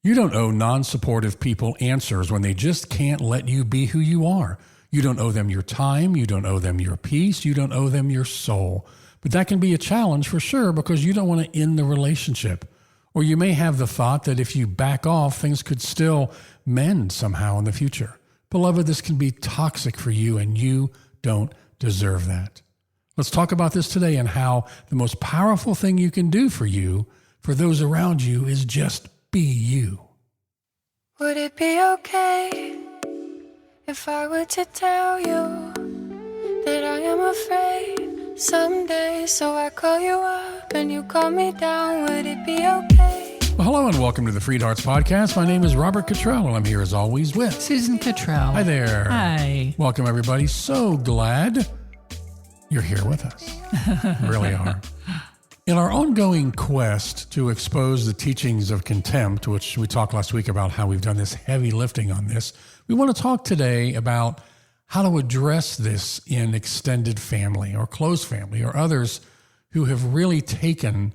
You don't owe non-supportive people answers when they just can't let you be who you are. You don't owe them your time. You don't owe them your peace. You don't owe them your soul. But that can be a challenge for sure because you don't want to end the relationship. Or you may have the thought that if you back off, things could still mend somehow in the future. Beloved, this can be toxic for you and you don't deserve that. Let's talk about this today and how the most powerful thing you can do for you, for those around you, is just be you. Would it be okay if I were to tell you that I am afraid someday? So I call you up and you call me down. Would it be okay? Well, hello and welcome to the FreedHearts podcast. My name is Robert Cottrell and I'm here as always with Susan Cottrell. Hi there. Hi. Welcome everybody. So glad you're here with us. You really are. In our ongoing quest to expose the teachings of contempt, which we talked last week about how we've done this heavy lifting on this, we want to talk today about how to address this in extended family or close family or others who have really taken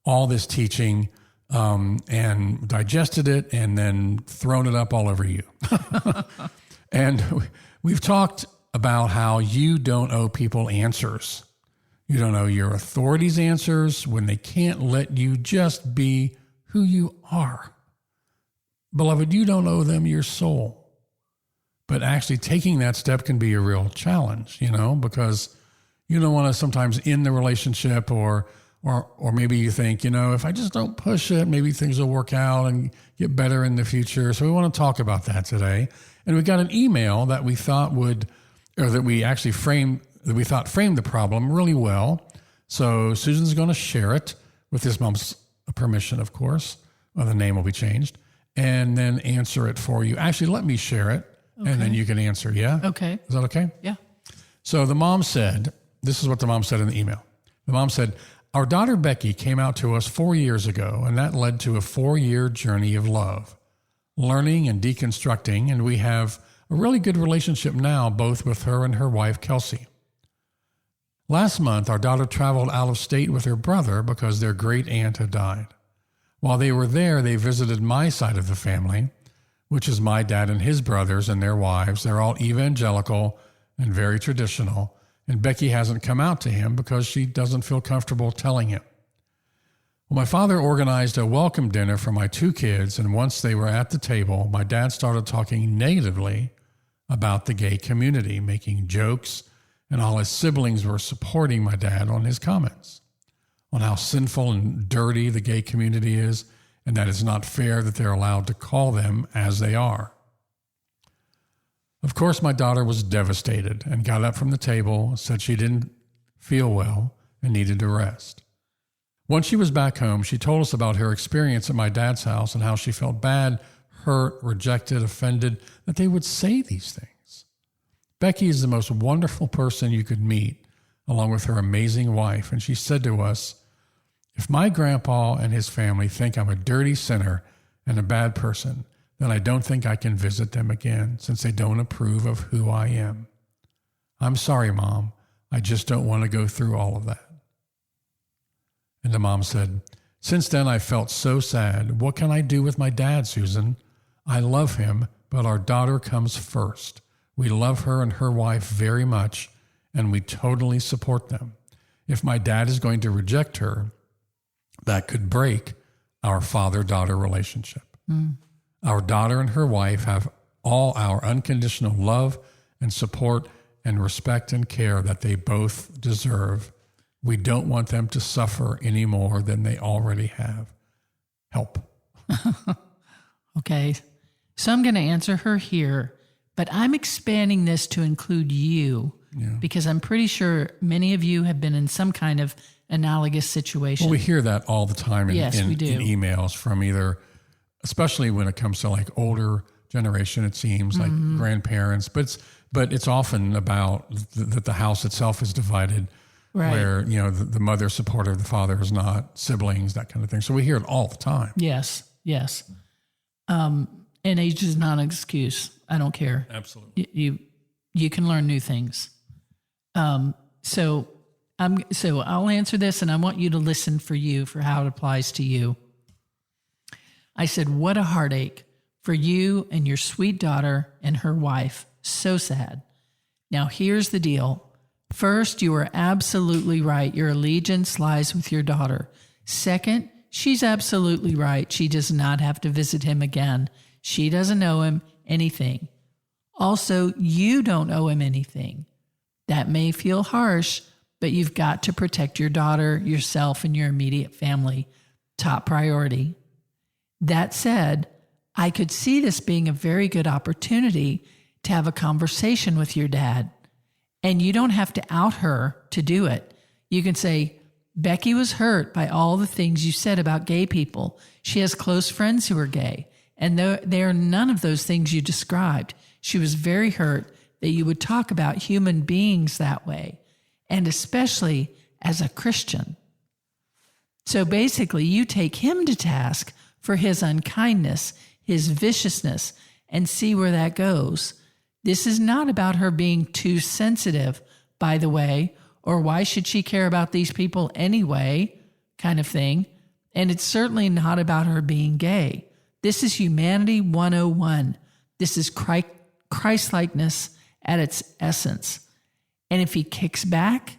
all this teaching and digested it and then thrown it up all over you. And we've talked about how you don't owe people answers. You don't owe your authorities answers when they can't let you just be who you are. Beloved, you don't owe them your soul. But actually taking that step can be a real challenge, because you don't want to sometimes end the relationship or maybe you think, if I just don't push it, maybe things will work out and get better in the future. So we want to talk about that today. And we got an email that we thought framed the problem really well. So Susan's going to share it with his mom's permission, of course. Well, the name will be changed. And then answer it for you. Actually, let me share it, and then you can answer, yeah? Okay. Is that okay? Yeah. So the mom said, this is what the mom said in the email. The mom said, our daughter Becky came out to us 4 years ago, and that led to a 4-year journey of love, learning and deconstructing, and we have a really good relationship now, both with her and her wife, Kelsey. Last month, our daughter traveled out of state with her brother because their great aunt had died. While they were there, they visited my side of the family, which is my dad and his brothers and their wives. They're all evangelical and very traditional, and Becky hasn't come out to him because she doesn't feel comfortable telling him. Well, my father organized a welcome dinner for my 2 kids, and once they were at the table, my dad started talking negatively about the gay community, making jokes, and all his siblings were supporting my dad on his comments on how sinful and dirty the gay community is, and that it's not fair that they're allowed to call them as they are. Of course, my daughter was devastated and got up from the table, said she didn't feel well and needed to rest. Once she was back home, she told us about her experience at my dad's house and how she felt bad, hurt, rejected, offended, that they would say these things. Becky is the most wonderful person you could meet, along with her amazing wife. And she said to us, if my grandpa and his family think I'm a dirty sinner and a bad person, then I don't think I can visit them again since they don't approve of who I am. I'm sorry, Mom. I just don't want to go through all of that. And the mom said, since then I felt so sad. What can I do with my dad, Susan? I love him, but our daughter comes first. We love her and her wife very much, and we totally support them. If my dad is going to reject her, that could break our father-daughter relationship. Our daughter and her wife have all our unconditional love and support and respect and care that they both deserve. We don't want them to suffer any more than they already have. Help. Okay. So I'm going to answer her here, but I'm expanding this to include you because I'm pretty sure many of you have been in some kind of analogous situation. Well, we hear that all the time in emails from either, especially when it comes to like older generation, it seems like grandparents, but it's often about that the house itself is divided. Right. Where, the mother's supportive, the father is not, siblings, that kind of thing. So we hear it all the time. Yes. And age is not an excuse. I don't care. Absolutely. You can learn new things. So I'll answer this, and I want you to listen for how it applies to you. I said, what a heartache for you and your sweet daughter and her wife. So sad. Now, here's the deal. First, you are absolutely right. Your allegiance lies with your daughter. Second, she's absolutely right. She does not have to visit him again. She doesn't owe him anything. Also, you don't owe him anything. That may feel harsh, but you've got to protect your daughter, yourself, and your immediate family. Top priority. That said, I could see this being a very good opportunity to have a conversation with your dad. And you don't have to out her to do it. You can say, Becky was hurt by all the things you said about gay people. She has close friends who are gay, and they are none of those things you described. She was very hurt that you would talk about human beings that way, and especially as a Christian. So basically, you take him to task for his unkindness, his viciousness, and see where that goes. This is not about her being too sensitive, by the way, or why should she care about these people anyway, kind of thing. And it's certainly not about her being gay. This is humanity 101. This is Christ-likeness at its essence. And if he kicks back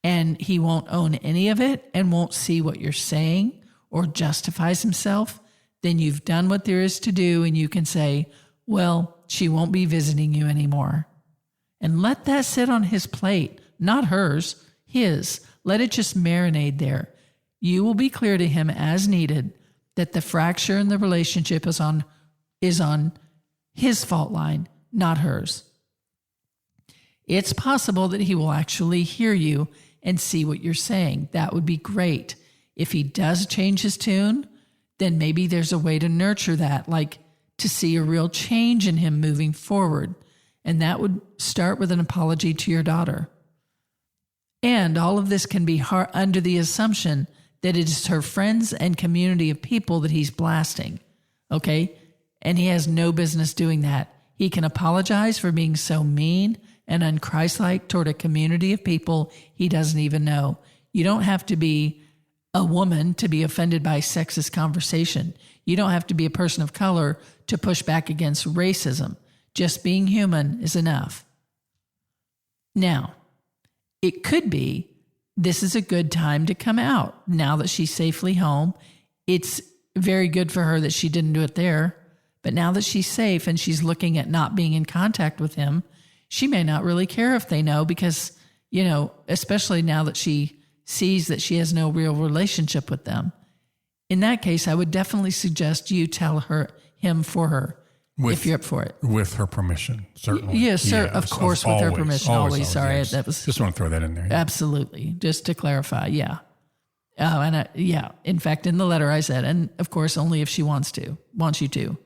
and he won't own any of it and won't see what you're saying or justifies himself, then you've done what there is to do, and you can say, well, she won't be visiting you anymore. And let that sit on his plate, not hers, his. Let it just marinate there. You will be clear to him as needed that the fracture in the relationship is on his fault line, not hers. It's possible that he will actually hear you and see what you're saying. That would be great. If he does change his tune, then maybe there's a way to nurture that, like to see a real change in him moving forward. And that would start with an apology to your daughter. And all of this can be under the assumption that it is her friends and community of people that he's blasting. Okay? And he has no business doing that. He can apologize for being so mean and unchristlike toward a community of people he doesn't even know. You don't have to be a woman to be offended by sexist conversation. You don't have to be a person of color to push back against racism. Just being human is enough. Now, it could be this is a good time to come out. Now that she's safely home, it's very good for her that she didn't do it there. But now that she's safe and she's looking at not being in contact with him, she may not really care if they know because, especially now that she sees that she has no real relationship with them. In that case, I would definitely suggest you tell him for her, if you're up for it. With her permission, certainly. Yes, sir. Yes, of course, with her permission. Always. Sorry, yes. That was just want to throw that in there. Absolutely. Just to clarify. Yeah. In fact, in the letter I said, and of course, only if she wants you to.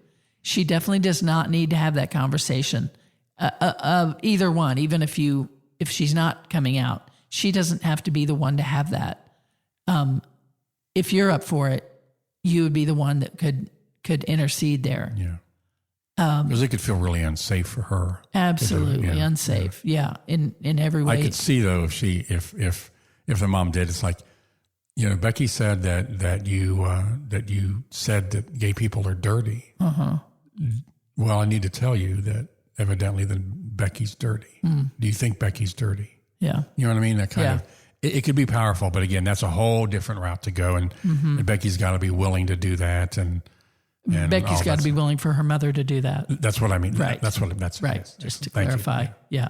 She definitely does not need to have that conversation of either one, even if she's not coming out. She doesn't have to be the one to have that. If you're up for it, you would be the one that could intercede there. Yeah. Because it could feel really unsafe for her. Absolutely unsafe. Yeah. In every way. I could see though if the mom did, it's like, Becky said that you said that gay people are dirty. Uh-huh. Well, I need to tell you that evidently then Becky's dirty. Do you think Becky's dirty? Yeah. You know what I mean? That kind of, it could be powerful, but again, that's a whole different route to go. And Becky's got to be willing to do that. And Becky's got to be willing for her mother to do that. That's what I mean. Right. That's right. Yes, just to clarify. Yeah.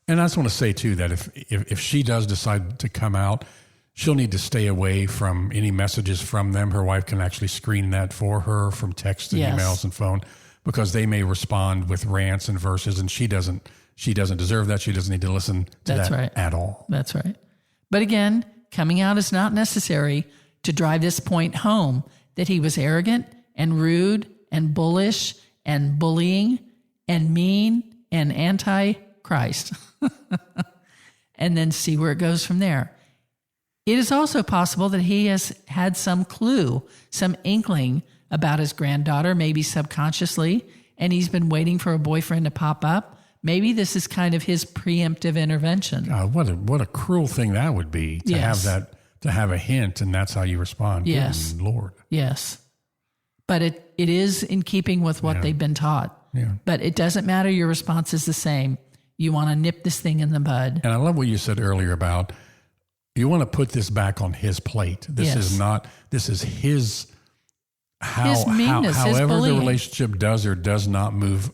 And I just want to say too, that if she does decide to come out, she'll need to stay away from any messages from them. Her wife can actually screen that for her from text and emails and phone, because they may respond with rants and verses, and she doesn't deserve that. She doesn't need to listen to that at all. That's right. But again, coming out is not necessary to drive this point home that he was arrogant and rude and bullish and bullying and mean and anti-Christ. And then see where it goes from there. It is also possible that he has had some clue, some inkling about his granddaughter, maybe subconsciously, and he's been waiting for a boyfriend to pop up. Maybe this is kind of his preemptive intervention. What a cruel thing that would be to have a hint, and that's how you respond. Yes. Good Lord. Yes. but it is in keeping with what they've been taught. Yeah. But it doesn't matter. Your response is the same. You want to nip this thing in the bud. And I love what you said earlier about you want to put this back on his plate. This is his meanness, his however bullying. the relationship does or does not move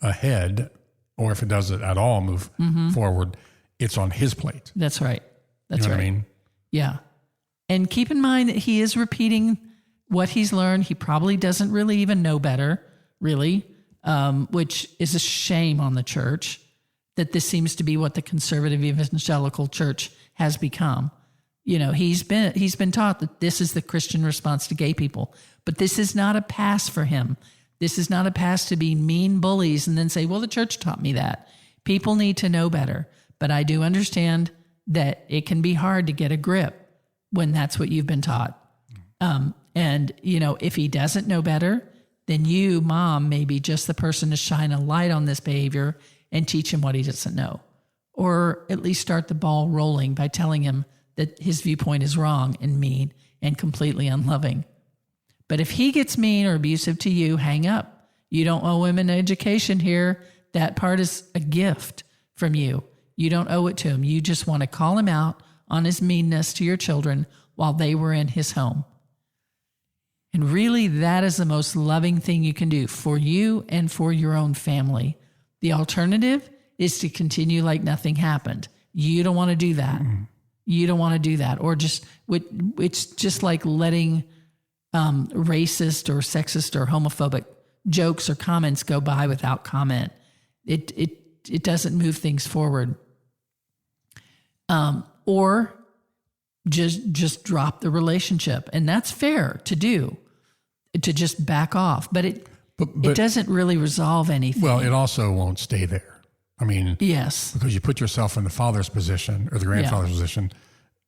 ahead, or if it does it at all move forward, it's on his plate. That's right. That's you know right. what I mean? Yeah. And keep in mind that he is repeating what he's learned. He probably doesn't really even know better, really, which is a shame on the church that this seems to be what the conservative evangelical church has become. You know, he's been taught that this is the Christian response to gay people, but this is not a pass for him. This is not a pass to be mean bullies and then say, well, the church taught me that. People need to know better. But I do understand that it can be hard to get a grip when that's what you've been taught. And, you know, if he doesn't know better, then you, mom, may be just the person to shine a light on this behavior and teach him what he doesn't know. Or at least start the ball rolling by telling him that his viewpoint is wrong and mean and completely unloving. But if he gets mean or abusive to you, hang up. You don't owe him an education here. That part is a gift from you. You don't owe it to him. You just want to call him out on his meanness to your children while they were in his home. And really, that is the most loving thing you can do for you and for your own family. The alternative is to continue like nothing happened. You don't want to do that. You don't want to do that. Or it's just like letting racist or sexist or homophobic jokes or comments go by without comment. It doesn't move things forward. Or just drop the relationship. And that's fair to do, to just back off. But it doesn't really resolve anything. Well, it also won't stay there. I mean, yes, because you put yourself in the father's position or the grandfather's position,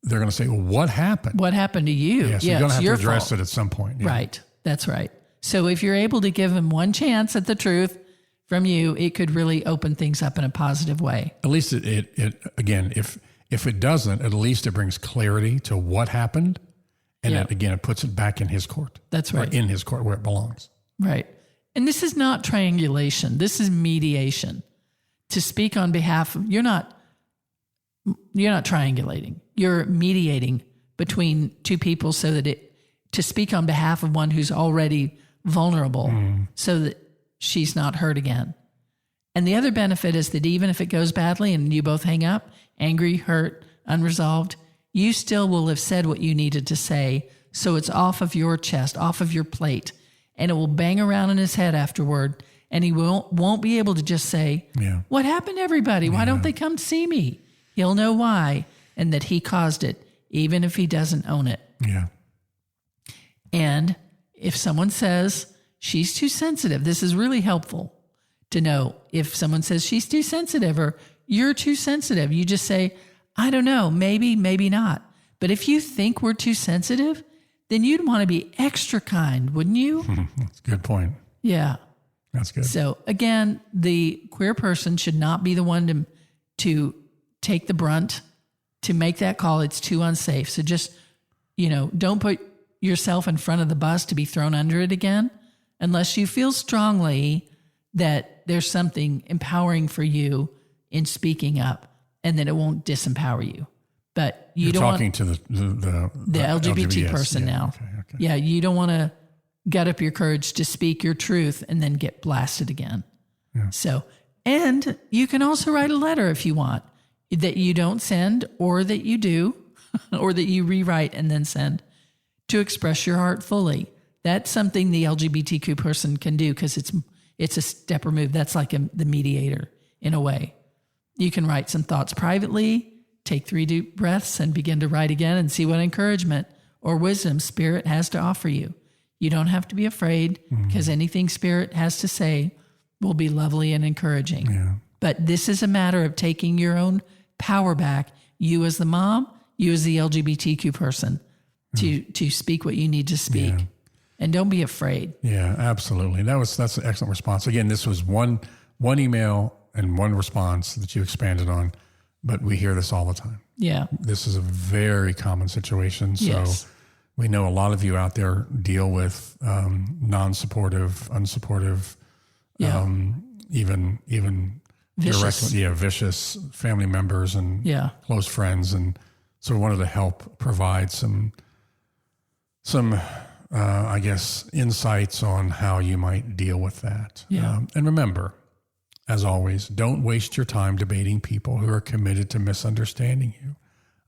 they're going to say, well, what happened? What happened to you? Yeah, so you're going to have to address it at some point. Yeah. Right. That's right. So if you're able to give him one chance at the truth from you, it could really open things up in a positive way. At least it again, if it doesn't, at least it brings clarity to what happened. And it puts it back in his court. That's right. Or in his court where it belongs. Right. And this is not triangulation. This is mediation. To speak on behalf of, you're not triangulating. You're mediating between two people so that to speak on behalf of one who's already vulnerable so that she's not hurt again. And the other benefit is that even if it goes badly and you both hang up, angry, hurt, unresolved, you still will have said what you needed to say. So it's off of your chest, off of your plate, and it will bang around in his head afterward. And he won't be able to just say, what happened to everybody? Why don't they come see me? He'll know why, and that he caused it, even if he doesn't own it. Yeah. And if someone says she's too sensitive, this is really helpful to know. If someone says she's too sensitive or you're too sensitive, you just say, I don't know, maybe, maybe not. But if you think we're too sensitive, then you'd want to be extra kind, wouldn't you? That's a good point. Yeah. That's good. So again, the queer person should not be the one to take the brunt, to make that call. It's too unsafe. So just, don't put yourself in front of the bus to be thrown under it again, unless you feel strongly that there's something empowering for you in speaking up and that it won't disempower you. But you're talking to the LGBT person now. Okay. Yeah, you don't want to gut up your courage to speak your truth and then get blasted again. Yeah. So, and you can also write a letter if you want that you don't send, or that you do, or that you rewrite and then send, to express your heart fully. That's something the LGBTQ person can do because it's a step removed. That's like the mediator in a way. You can write some thoughts privately, take 3 deep breaths, and begin to write again and see what encouragement or wisdom Spirit has to offer you. You don't have to be afraid because anything Spirit has to say will be lovely and encouraging. Yeah. But this is a matter of taking your own power back, you as the mom, you as the LGBTQ person, to speak what you need to speak. Yeah. And don't be afraid. Yeah, absolutely. That's an excellent response. Again, this was one email and one response that you expanded on, but we hear this all the time. Yeah. This is a very common situation. So we know a lot of you out there deal with non-supportive, unsupportive, even vicious. Vicious family members and close friends. And so we wanted to help provide some I guess, insights on how you might deal with that. Yeah. And remember, as always, don't waste your time debating people who are committed to misunderstanding you.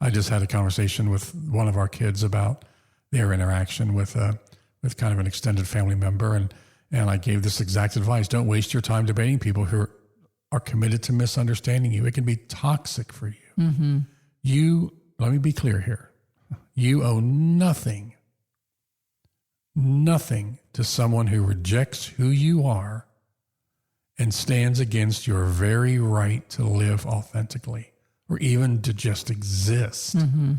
I just had a conversation with one of our kids about their interaction with kind of an extended family member, and I gave this exact advice: don't waste your time debating people who are committed to misunderstanding you. It can be toxic for you. Mm-hmm. Let me be clear here: you owe nothing to someone who rejects who you are and stands against your very right to live authentically or even to just exist. Mm-hmm.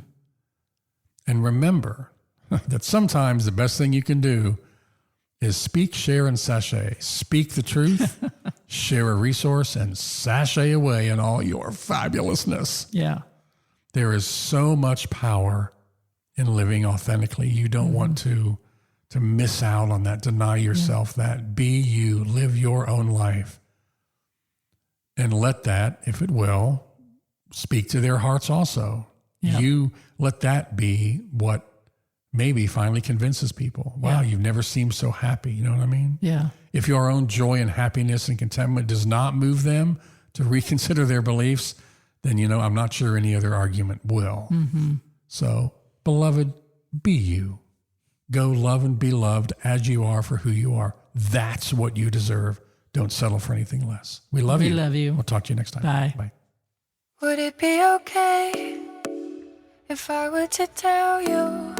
And remember that sometimes the best thing you can do is speak, share, and sashay. Speak the truth, share a resource, and sashay away in all your fabulousness. Yeah. There is so much power in living authentically. You don't want to miss out on that, deny yourself that. Be you, live your own life. And let that, if it will, speak to their hearts also. Yeah. You let that be what maybe finally convinces people. Wow, you've never seemed so happy. You know what I mean? Yeah. If your own joy and happiness and contentment does not move them to reconsider their beliefs, then, I'm not sure any other argument will. Mm-hmm. So, beloved, be you. Go love and be loved as you are for who you are. That's what you deserve. Don't settle for anything less. We love you. We love you. We'll talk to you next time. Bye. Bye. Would it be okay if I were to tell you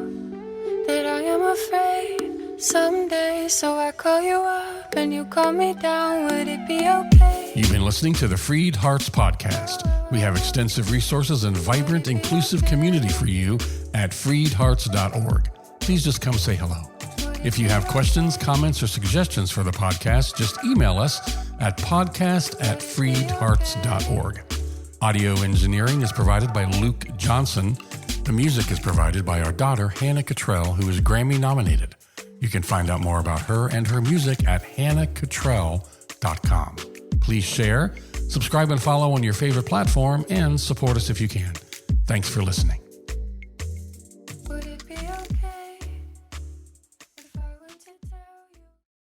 that I am afraid someday? So I call you up and you call me down. Would it be okay? You've been listening to the FreedHearts podcast. We have extensive resources and vibrant, inclusive community for you at freedhearts.org. Please just come say hello. If you have questions, comments, or suggestions for the podcast, just email us at podcast@freedhearts.org. Audio engineering is provided by Luke Johnson. The music is provided by our daughter, Hannah Cottrell, who is Grammy nominated. You can find out more about her and her music at hannahcottrell.com. Please share, subscribe and follow on your favorite platform, and support us if you can. Thanks for listening.